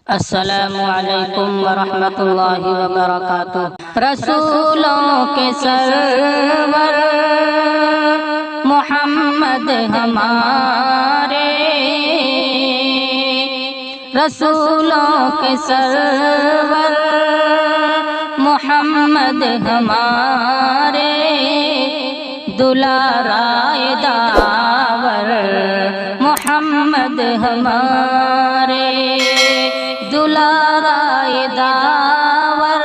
السلام علیکم ورحمۃ اللہ وبرکاتہ۔ رسولوں کے سرور محمد ہمارے، رسولوں کے سرور محمد ہمارے، دلارائے داور محمد ہمارے، دلارائے داور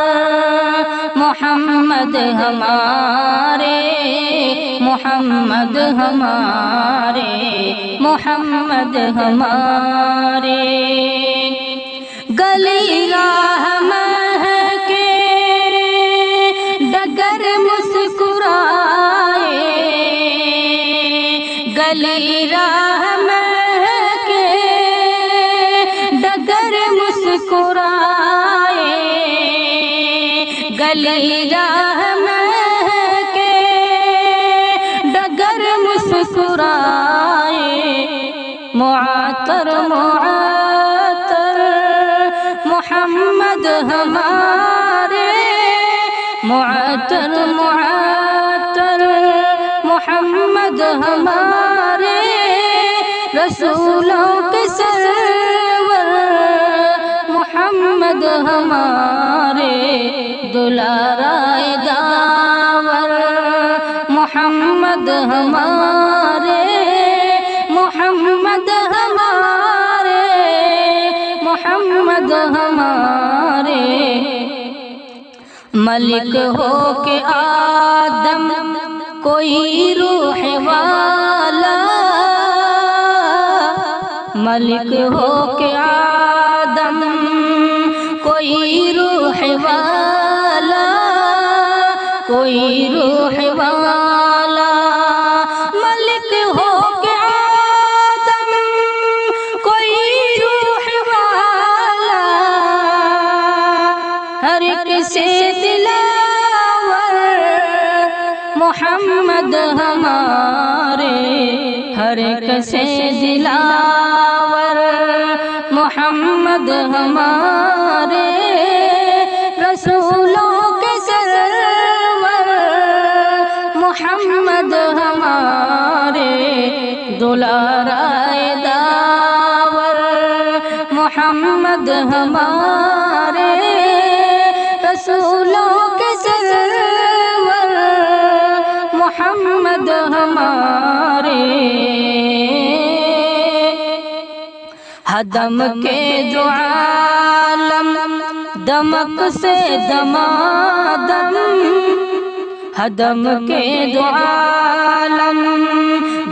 محمد ہمارے، محمد ہمارے، محمد ہمارے۔ گلی راہ مہکے ڈگر مسکرائے، گلی راہ مہکے ڈگر مسکرائے، گلی راہ مہکے ڈگر مسکرائے، معطر معطر محمد ہمارے، معطر معطر محمد ہمارے، رسولوں کے سرور محمد ہمارے، دلارائے داور محمد ہمارے، محمد ہمارے، محمد ہمارے۔ ملک ہو کے آدم کوئی روح والا، ملک ہو کے آدم کوئی روح والا، کوئی روح والا، ملک ہو کے آدم کوئی روح والا، ہر ایک سے دلاور محمد ہمارے، ہر ایک سے دلاور محمد ہمارے، رسولوں کے سرور محمد ہمارے، دلارائے داور محمد ہمارے، رسولوں کے سرور محمد ہمارے۔ ہدم کے جو عالم دمک سے دمادم، ہدم کے جو عالم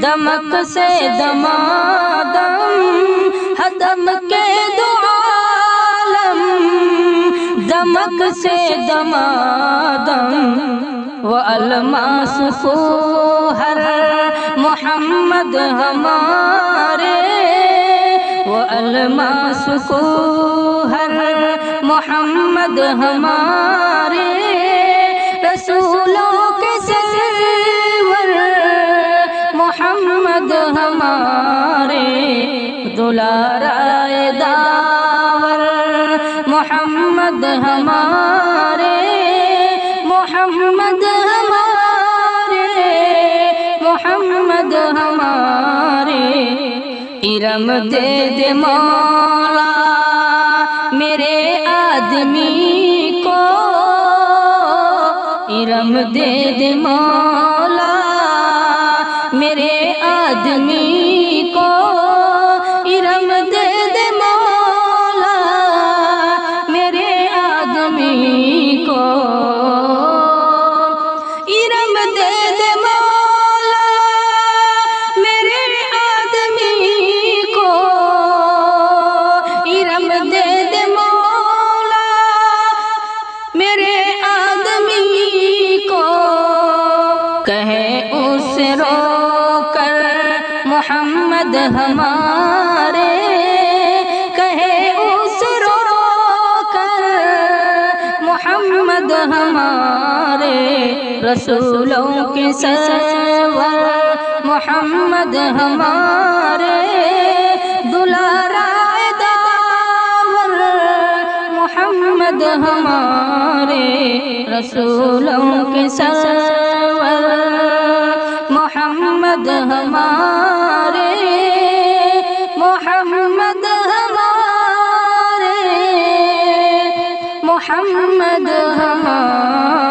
دمک سے دمادم، ہدم کے جو عالم دمک سے دمادم، وہ الماس ہر محمد ہمارے، وہ الماس ہر محمد ہمارے، رسولوں کے سرور محمد ہمارے، دلارائے داور محمد ہمارے، محمد ہمارے، محمد ہمارے۔ ارم دے دے مولا میرے آدمی کو، ارم دے دے مولا میرے آدمی کو، ارم دے دے مولا میرے آدمی کو، ارم دے دے مولا میرے آدمی کو، ارم دے دے مولا میرے آدمی کو، کہے اس رو کر محمد ہمارے، کہے اس رو کر محمد ہمارے، رسولوں کے سرور محمد ہمارے، دلارائے داور محمد ہمارے رسولوں کے سرور محمد ہمارے محمد ہمارے محمد ہمارے